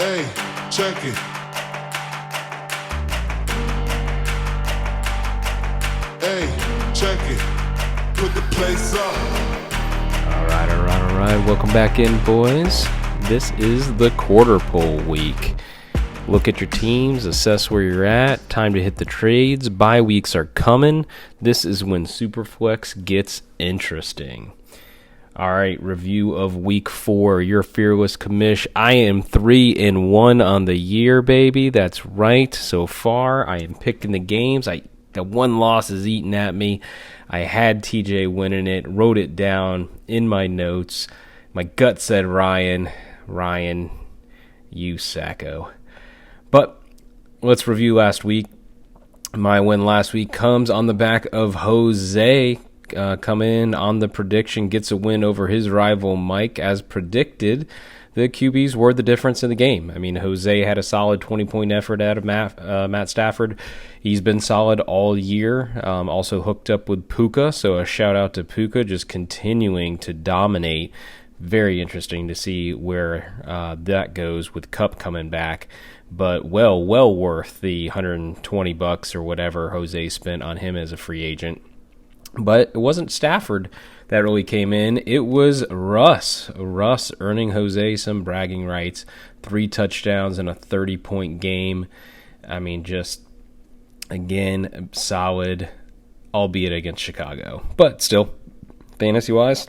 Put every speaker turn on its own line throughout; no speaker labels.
Hey, check it. Hey, check it. Put the place up.
All right. Welcome back in, boys. This is the quarter poll week. Look at your teams, assess where you're at. Time to hit the trades. Bye weeks are coming. This is when Superflex gets interesting. All right, review of week 4. Your fearless commish. I am 3-1 on the year, baby. That's right. So far, I am picking the games. The one loss is eating at me. I had TJ winning it, wrote it down in my notes. My gut said Ryan, you sacco. But let's review last week. My win last week comes on the back of Jose come in on the prediction, gets a win over his rival Mike. As predicted, the QBs were the difference in the game. I mean, Jose had a solid 20-point effort out of Matt Stafford. He's been solid all year. Also hooked up with Puka, so a shout-out to Puka, just continuing to dominate. Very interesting to see where that goes with Kupp coming back. But well worth the $120 or whatever Jose spent on him as a free agent. But it wasn't Stafford that really came in. It was Russ. Russ earning Jose some bragging rights. 3 touchdowns in a 30-point game. I mean, just, again, solid, albeit against Chicago. But still, fantasy-wise,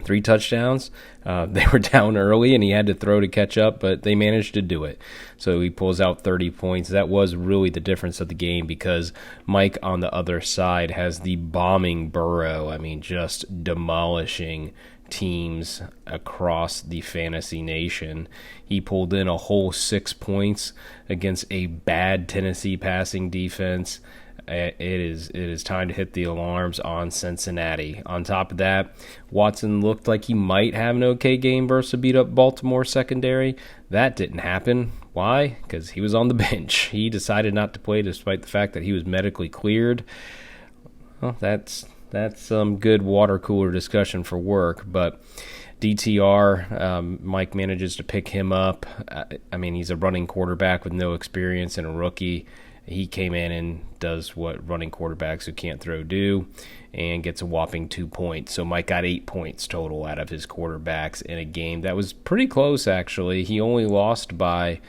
3 touchdowns. They were down early, and he had to throw to catch up, but they managed to do it. So he pulls out 30 points. That was really the difference of the game because Mike on the other side has the bombing Burrow. I mean, just demolishing teams across the fantasy nation. He pulled in a whole 6 points against a bad Tennessee passing defense. It is time to hit the alarms on Cincinnati. On top of that, Watson looked like he might have an okay game versus a beat-up Baltimore secondary. That didn't happen. Why? Because he was on the bench. He decided not to play despite the fact that he was medically cleared. Well, that's some good water cooler discussion for work, but DTR, Mike manages to pick him up. I mean, he's a running quarterback with no experience and a rookie. He came in and does what running quarterbacks who can't throw do and gets a whopping 2 points. So Mike got 8 points total out of his quarterbacks in a game that was pretty close, actually. He only lost by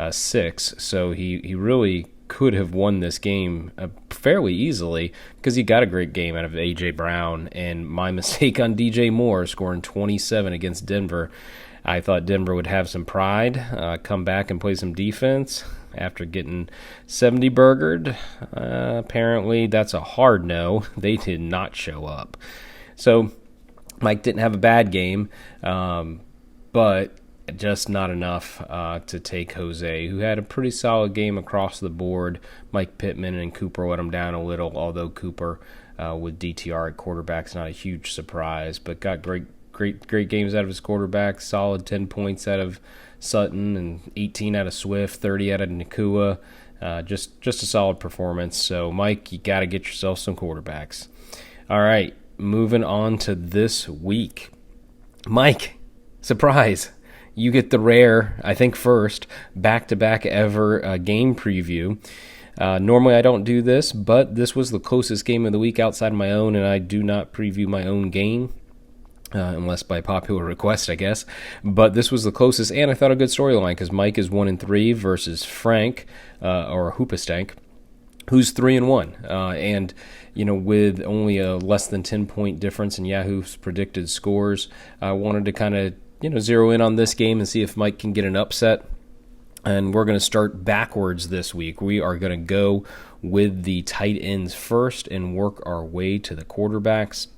6, so he really could have won this game fairly easily because he got a great game out of A.J. Brown. And my mistake on DJ Moore scoring 27 against Denver. I thought Denver would have some pride, come back and play some defense after getting 70 burgered. Apparently, that's a hard no. They did not show up. So Mike didn't have a bad game, but just not enough to take Jose, who had a pretty solid game across the board. Mike Pittman and Cooper let him down a little, although Cooper with DTR at quarterback's not a huge surprise, but got great games out of his quarterback. Solid 10 points out of Sutton and 18 out of Swift, 30 out of Nakua. Just a solid performance. So, Mike, you got to get yourself some quarterbacks. All right, moving on to this week. Mike, surprise. You get the rare, I think first, back-to-back ever game preview. Normally I don't do this, but this was the closest game of the week outside of my own, and I do not preview my own game. Unless by popular request, I guess. But this was the closest, and I thought a good storyline because Mike is 1-3 versus Frank, or Hoopastank, who's 3-1. And, with only a less than 10-point difference in Yahoo's predicted scores, I wanted to kind of, zero in on this game and see if Mike can get an upset. And we're going to start backwards this week. We are going to go with the tight ends first and work our way to the quarterbacks.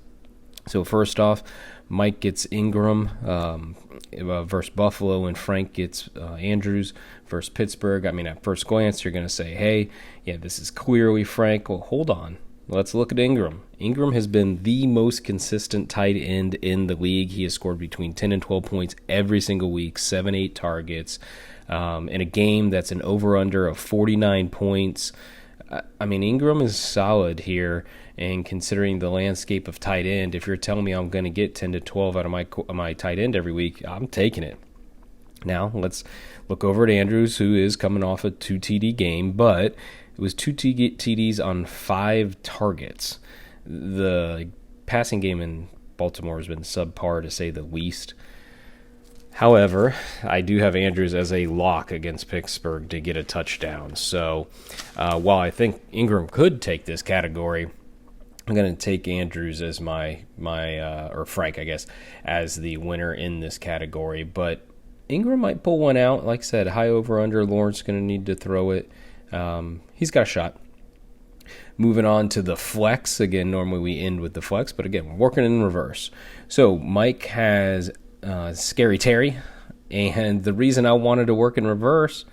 So first off, Mike gets Ingram versus Buffalo, and Frank gets Andrews versus Pittsburgh. I mean, at first glance, you're going to say, hey, yeah, this is clearly Frank. Well, hold on. Let's look at Ingram. Ingram has been the most consistent tight end in the league. He has scored between 10 and 12 points every single week, 7-8 targets, in a game that's an over-under of 49 points. I mean, Ingram is solid here, and considering the landscape of tight end, if you're telling me I'm going to get 10 to 12 out of my tight end every week, I'm taking it. Now, let's look over at Andrews, who is coming off a 2 TD game, but it was 2 TDs on 5 targets. The passing game in Baltimore has been subpar, to say the least. However, I do have Andrews as a lock against Pittsburgh to get a touchdown. So while I think Ingram could take this category, I'm going to take Andrews as my or Frank, I guess, as the winner in this category. But Ingram might pull one out. Like I said, high over-under. Lawrence going to need to throw it. He's got a shot. Moving on to the flex. Again, normally we end with the flex, but again, we're working in reverse. So Mike has Scary Terry, and the reason I wanted to work in reverse,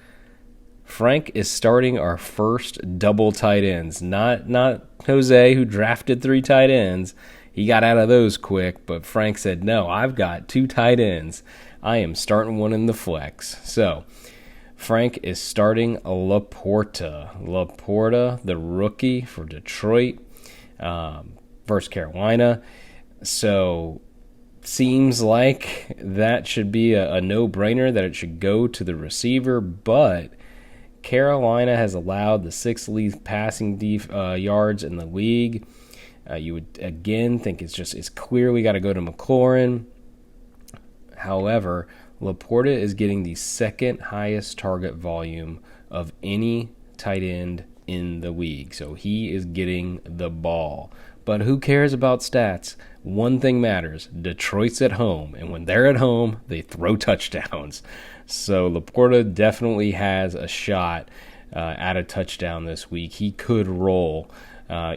Frank is starting our first double tight ends. Not Jose, who drafted 3 tight ends. He got out of those quick, but Frank said, no, I've got 2 tight ends. I am starting one in the flex. So Frank is starting Laporta. Laporta, the rookie for Detroit versus Carolina. So seems like that should be a no-brainer, that it should go to the receiver, but Carolina has allowed the 6th lead passing yards in the league. You would, again, think it's clear we got to go to McLaurin. However, Laporta is getting the 2nd highest target volume of any tight end in the league. So he is getting the ball. But who cares about stats? One thing matters. Detroit's at home. And when they're at home, they throw touchdowns. So Laporta definitely has a shot at a touchdown this week. He could roll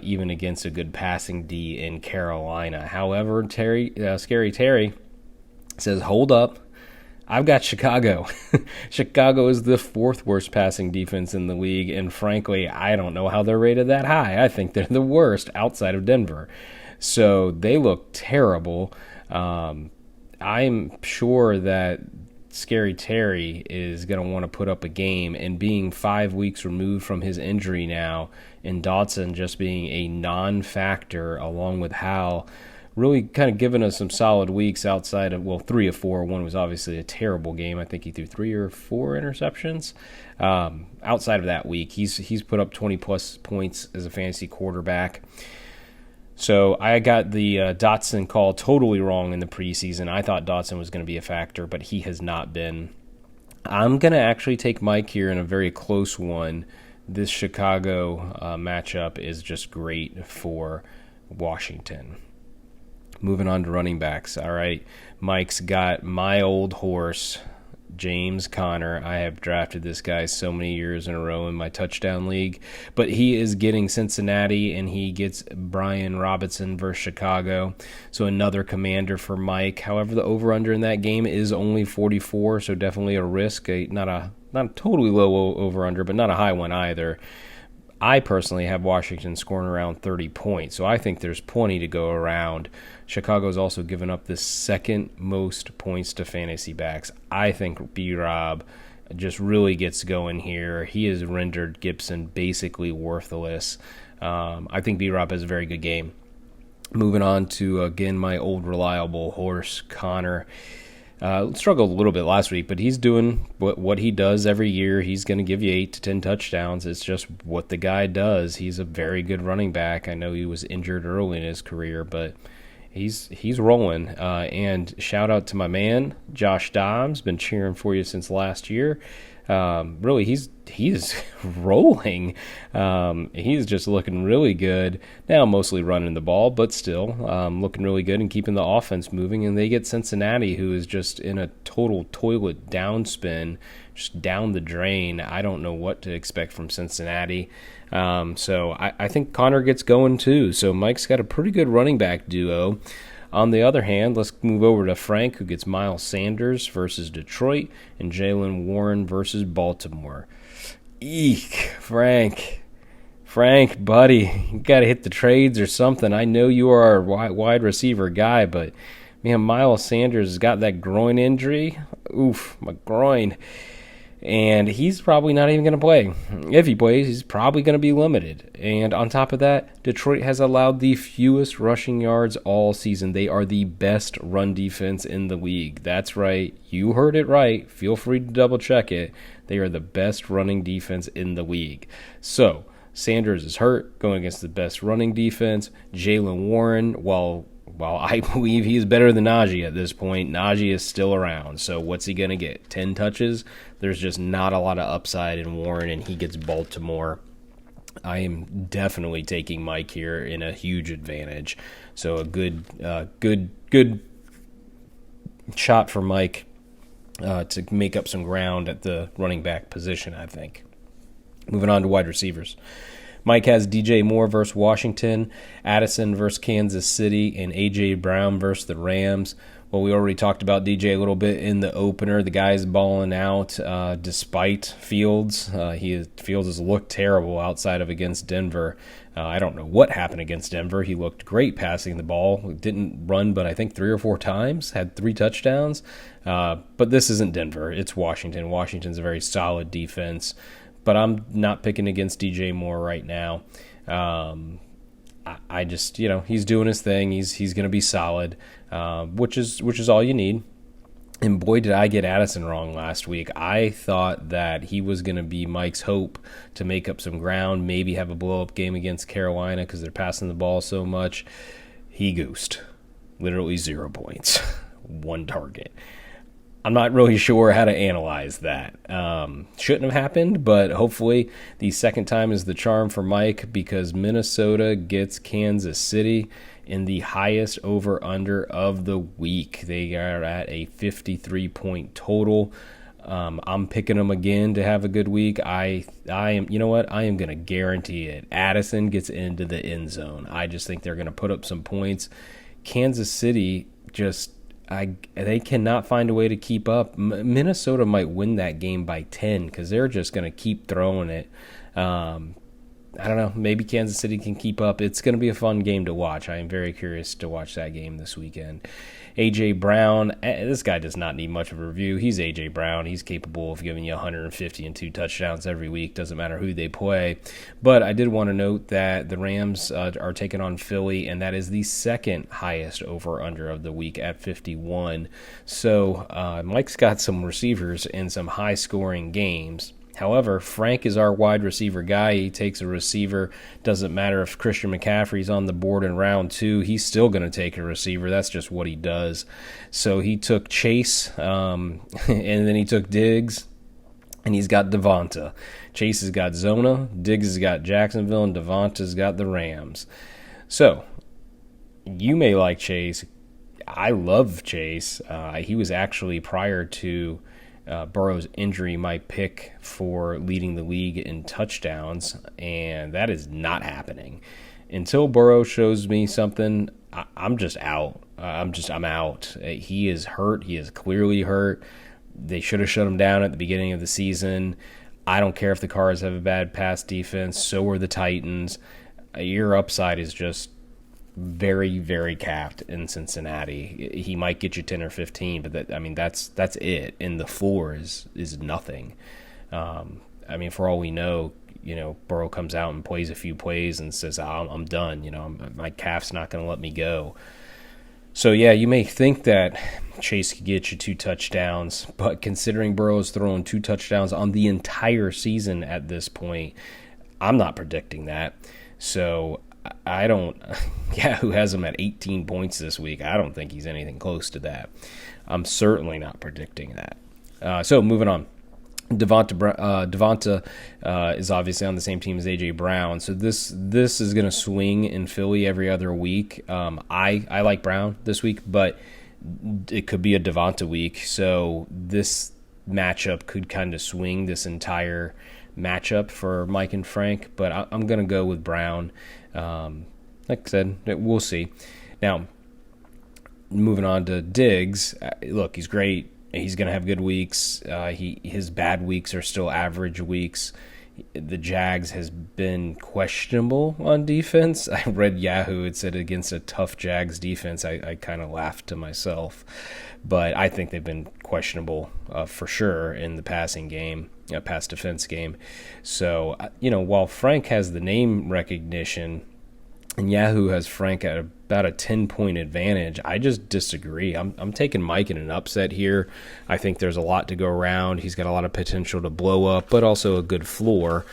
even against a good passing D in Carolina. However, Scary Terry says, hold up. I've got Chicago. Chicago is the 4th worst passing defense in the league, and frankly, I don't know how they're rated that high. I think they're the worst outside of Denver. So they look terrible. I'm sure that Scary Terry is going to want to put up a game, and being 5 weeks removed from his injury now, and Dotson just being a non-factor along with Hal, really kind of given us some solid weeks outside of, 3 of 4. One was obviously a terrible game. I think he threw 3 or 4 interceptions. Outside of that week, he's put up 20-plus points as a fantasy quarterback. So I got the Dotson call totally wrong in the preseason. I thought Dotson was going to be a factor, but he has not been. I'm going to actually take Mike here in a very close one. This Chicago matchup is just great for Washington. Moving on to running backs. All right, Mike's got my old horse, James Conner. I have drafted this guy so many years in a row in my touchdown league, but he is getting Cincinnati, and he gets Brian Robinson versus Chicago. So another commander for Mike. However, the over-under in that game is only 44, so definitely a risk. Not a totally low over-under, but not a high one either. I personally have Washington scoring around 30 points, so I think there's plenty to go around. Chicago's also given up the 2nd most points to fantasy backs. I think B-Rob just really gets going here. He has rendered Gibson basically worthless. I think B-Rob has a very good game. Moving on to, again, my old reliable horse, Connor. Struggled a little bit last week, but he's doing what he does every year. He's going to give you 8 to 10 touchdowns. It's just what the guy does. He's a very good running back. I know he was injured early in his career, but he's rolling. And shout out to my man, Josh Dobbs. Been cheering for you since last year. Really, he's rolling. He's just looking really good. Now mostly running the ball, but still looking really good and keeping the offense moving. And they get Cincinnati, who is just in a total toilet downspin, just down the drain. I don't know what to expect from Cincinnati. So I think Connor gets going too. So Mike's got a pretty good running back duo. On the other hand, let's move over to Frank, who gets Miles Sanders versus Detroit and Jaylen Warren versus Baltimore. Eek, Frank, buddy, you got to hit the trades or something. I know you are a wide receiver guy, but, man, Miles Sanders has got that groin injury. Oof, my groin. And he's probably not even going to play. If he plays, he's probably going to be limited. And on top of that, Detroit has allowed the fewest rushing yards all season. They are the best run defense in the league. That's right. You heard it right. Feel free to double check it. They are the best running defense in the league. So, Sanders is hurt, going against the best running defense. Jaylen Warren, while I believe he's better than Najee at this point, Najee is still around. So what's he going to get? 10 touches? There's just not a lot of upside in Warren, and he gets Baltimore. I am definitely taking Mike here in a huge advantage. So a good shot for Mike to make up some ground at the running back position, I think. Moving on to wide receivers. Mike has DJ Moore versus Washington, Addison versus Kansas City, and A.J. Brown versus the Rams. Well, we already talked about DJ a little bit in the opener. The guy's balling out despite Fields. Fields has looked terrible outside of against Denver. I don't know what happened against Denver. He looked great passing the ball. Didn't run but I think 3 or 4 times. Had 3 touchdowns. But this isn't Denver. It's Washington. Washington's a very solid defense. But I'm not picking against DJ Moore right now. I just, he's doing his thing. He's going to be solid, which is all you need. And boy, did I get Addison wrong last week. I thought that he was going to be Mike's hope to make up some ground, maybe have a blow-up game against Carolina because they're passing the ball so much. He goosed. Literally 0 points. 1 target. I'm not really sure how to analyze that. Shouldn't have happened, but hopefully the second time is the charm for Mike because Minnesota gets Kansas City in the highest over-under of the week. They are at a 53-point total. I'm picking them again to have a good week. I am, you know what? I am going to guarantee it. Addison gets into the end zone. I just think they're going to put up some points. Kansas City they cannot find a way to keep up. Minnesota might win that game by 10 because they're just going to keep throwing it. I don't know. Maybe Kansas City can keep up. It's going to be a fun game to watch. I am very curious to watch that game this weekend. A.J. Brown, this guy does not need much of a review. He's A.J. Brown. He's capable of giving you 150 and 2 touchdowns every week. Doesn't matter who they play. But I did want to note that the Rams are taking on Philly, and that is the second highest over-under of the week at 51. So Mike's got some receivers in some high-scoring games. However, Frank is our wide receiver guy. He takes a receiver. Doesn't matter if Christian McCaffrey's on the board in round 2. He's still going to take a receiver. That's just what he does. So he took Chase, and then he took Diggs, and he's got Devonta. Chase has got Zona, Diggs has got Jacksonville, and Devonta's got the Rams. So you may like Chase. I love Chase. He was actually, prior to Burrow's injury, my pick for leading the league in touchdowns, and that is not happening. Until Burrow shows me something, I'm just out. I'm out. He is hurt. He is clearly hurt. They should have shut him down at the beginning of the season. I don't care if the Cards have a bad pass defense. So are the Titans. Your upside is just very, very capped in Cincinnati. He might get you 10 or 15, but that's it. And the floor is nothing. For all we know, Burrow comes out and plays a few plays and says, I'm done. My calf's not going to let me go. So, yeah, you may think that Chase could get you 2 touchdowns, but considering Burrow's throwing 2 touchdowns on the entire season at this point, I'm not predicting that. So I don't – who has him at 18 points this week? I don't think he's anything close to that. I'm certainly not predicting that. So moving on. Devonta is obviously on the same team as A.J. Brown. So this is going to swing in Philly every other week. I like Brown this week, but it could be a Devonta week. So this matchup could kind of swing this entire matchup for Mike and Frank, but I'm going to go with Brown. Like I said, we'll see. Now, moving on to Diggs, look, he's great. He's going to have good weeks. His bad weeks are still average weeks. the Jags has been questionable on defense. I read Yahoo, it said against a tough Jags defense. I kind of laughed to myself. But I think they've been questionable for sure in the passing game, pass defense game. So, while Frank has the name recognition and Yahoo has Frank at about a 10-point advantage, I just disagree. I'm taking Mike in an upset here. I think there's a lot to go around. He's got a lot of potential to blow up, but also a good floor.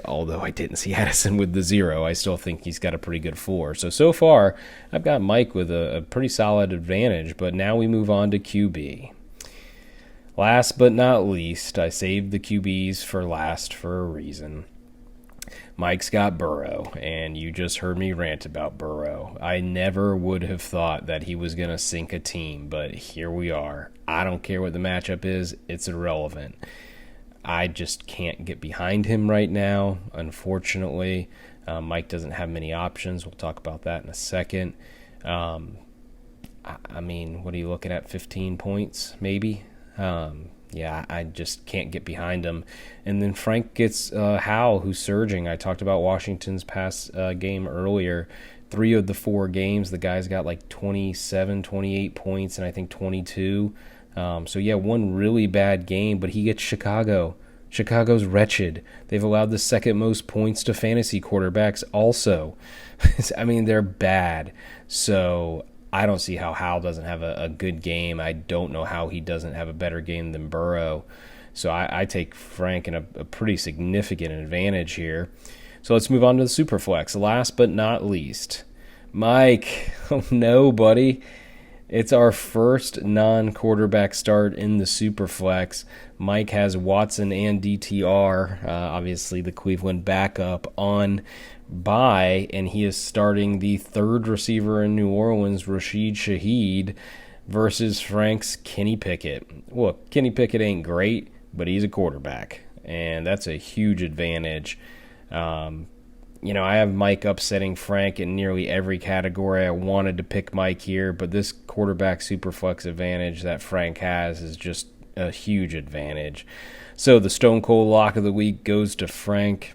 Although I didn't see Addison with the 0, I still think he's got a pretty good floor. So far, I've got Mike with a pretty solid advantage, but now we move on to QB. Last but not least, I saved the QBs for last for a reason. Mike's got Burrow, and you just heard me rant about Burrow. I never would have thought that he was going to sink a team, but here we are. I don't care what the matchup is. It's irrelevant. I just can't get behind him right now, unfortunately. Mike doesn't have many options. We'll talk about that in a second. I mean, what are you looking at, 15 points maybe? I just can't get behind him. And then Frank gets Howell, who's surging. I talked about Washington's past game earlier. 3 of the 4 games, the guy's got like 27, 28 points, and I think 22. One really bad game, but he gets Chicago. Chicago's wretched. They've allowed the second most points to fantasy quarterbacks also. I mean, they're bad. So I don't see how Howell doesn't have a good game. I don't know how he doesn't have a better game than Burrow. So I take Frank in a pretty significant advantage here. So let's move on to the Superflex. Last but not least, Mike. Oh, no, buddy. It's our first non-quarterback start in the Superflex. Mike has Watson and DTR, obviously the Cleveland backup, on bye, and he is starting the third receiver in New Orleans, Rashid Shaheed, versus Frank's Kenny Pickett. Look, Kenny Pickett ain't great, but he's a quarterback, and that's a huge advantage. I have Mike upsetting Frank in nearly every category. I wanted to pick Mike here, but this quarterback superflex advantage that Frank has is just a huge advantage. So the Stone Cold Lock of the Week goes to Frank.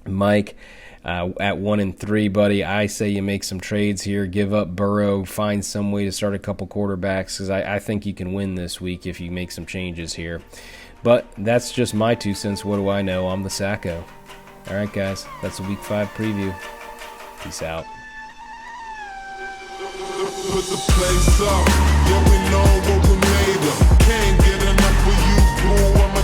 Mike, at 1 and 3, buddy, I say you make some trades here. Give up Burrow. Find some way to start a couple quarterbacks, because I think you can win this week if you make some changes here. But that's just my 2 cents. What do I know? I'm the Sacco. All right, guys, that's a Week 5 preview. Peace out.
Put the place up, yeah, we know what we made of. Can't get enough of you, boo.